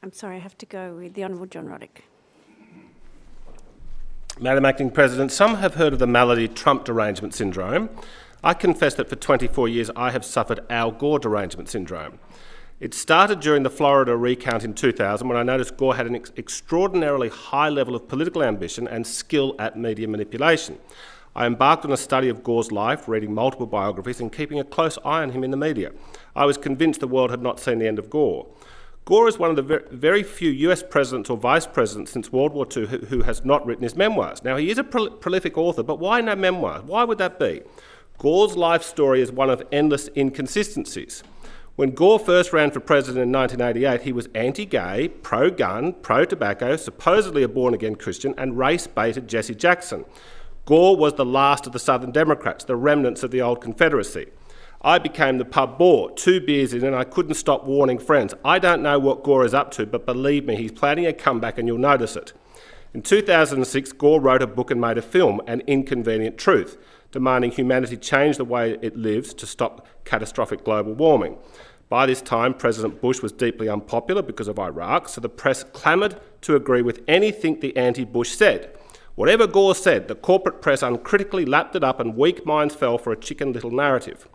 I'm sorry, I have to go with the Honourable John Ruddick. Madam Acting President, some have heard of the malady Trump derangement syndrome. I confess that for 24 years I have suffered Al Gore derangement syndrome. It started during the Florida recount in 2000 when I noticed Gore had an extraordinarily high level of political ambition and skill at media manipulation. I embarked on a study of Gore's life, reading multiple biographies and keeping a close eye on him in the media. I was convinced the world had not seen the end of Gore. Gore is one of the very few US presidents or vice presidents since World War II who has not written his memoirs. Now, he is a prolific author, but why no memoirs? Why would that be? Gore's life story is one of endless inconsistencies. When Gore first ran for president in 1988, he was anti-gay, pro-gun, pro-tobacco, supposedly a born-again Christian, and race-baited Jesse Jackson. Gore was the last of the Southern Democrats, the remnants of the old Confederacy. I became the pub bore, 2 beers in, and I couldn't stop warning friends. I don't know what Gore is up to, but believe me, he's planning a comeback and you'll notice it. In 2006, Gore wrote a book and made a film, An Inconvenient Truth, demanding humanity change the way it lives to stop catastrophic global warming. By this time, President Bush was deeply unpopular because of Iraq, so the press clamoured to agree with anything the anti-Bush said. Whatever Gore said, the corporate press uncritically lapped it up and weak minds fell for a Chicken Little narrative.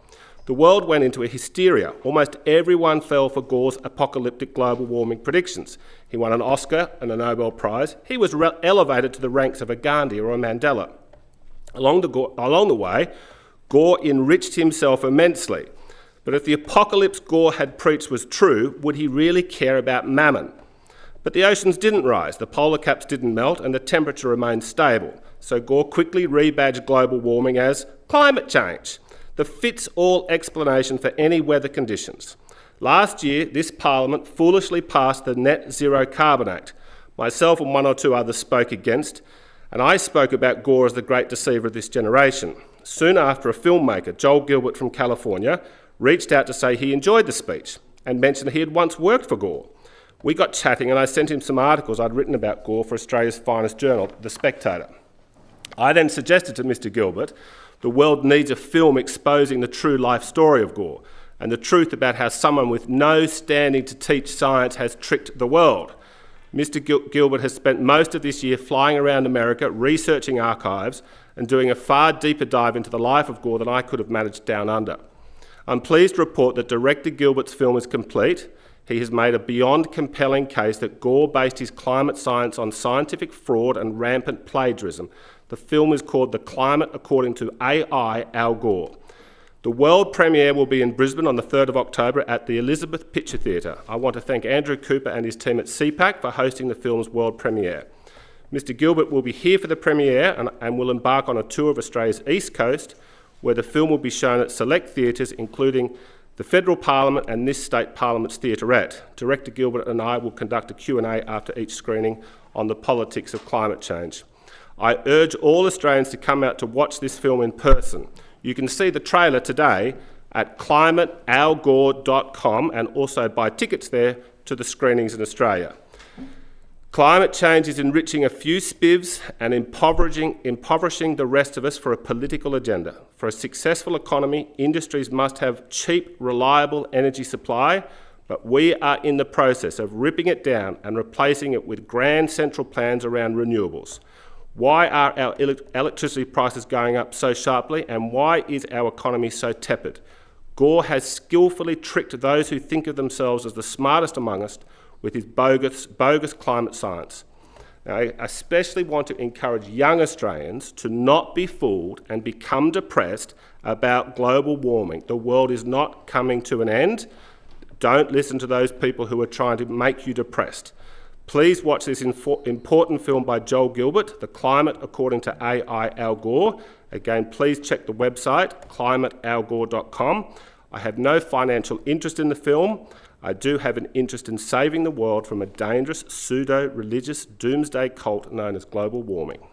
The world went into a hysteria. Almost everyone fell for Gore's apocalyptic global warming predictions. He won an Oscar and a Nobel Prize. He was elevated to the ranks of a Gandhi or a Mandela. Along the way, Gore enriched himself immensely. But if the apocalypse Gore had preached was true, would he really care about mammon? But the oceans didn't rise, the polar caps didn't melt, and the temperature remained stable. So Gore quickly rebadged global warming as climate change, the fits-all explanation for any weather conditions. Last year, this Parliament foolishly passed the Net Zero Carbon Act. Myself and 1 or 2 others spoke against, and I spoke about Gore as the great deceiver of this generation. Soon after, a filmmaker, Joel Gilbert from California, reached out to say he enjoyed the speech and mentioned he had once worked for Gore. We got chatting and I sent him some articles I'd written about Gore for Australia's finest journal, The Spectator. I then suggested to Mr. Gilbert, the world needs a film exposing the true life story of Gore and the truth about how someone with no standing to teach science has tricked the world. Mr. Gilbert has spent most of this year flying around America, researching archives and doing a far deeper dive into the life of Gore than I could have managed down under. I'm pleased to report that Director Gilbert's film is complete. He has made a beyond compelling case that Gore based his climate science on scientific fraud and rampant plagiarism. The film is called The Climate According to AI Al Gore. The world premiere will be in Brisbane on the 3rd of October at the Elizabeth Picture Theatre. I want to thank Andrew Cooper and his team at CPAC for hosting the film's world premiere. Mr. Gilbert will be here for the premiere and will embark on a tour of Australia's East Coast, where the film will be shown at select theatres, including the Federal Parliament and this state Parliament's theaterette. Director Gilbert and I will conduct a Q&A after each screening on the politics of climate change. I urge all Australians to come out to watch this film in person. You can see the trailer today at climatealgore.com and also buy tickets there to the screenings in Australia. Climate change is enriching a few spivs and impoverishing the rest of us for a political agenda. For a successful economy, industries must have cheap, reliable energy supply, but we are in the process of ripping it down and replacing it with grand central plans around renewables. Why are our electricity prices going up so sharply, and why is our economy so tepid? Gore has skillfully tricked those who think of themselves as the smartest among us with his bogus climate science. Now, I especially want to encourage young Australians to not be fooled and become depressed about global warming. The world is not coming to an end. Don't listen to those people who are trying to make you depressed. Please watch this important film by Joel Gilbert, The Climate According to AI Al Gore. Again, please check the website, climatealgore.com. I have no financial interest in the film. I do have an interest in saving the world from a dangerous pseudo-religious doomsday cult known as global warming.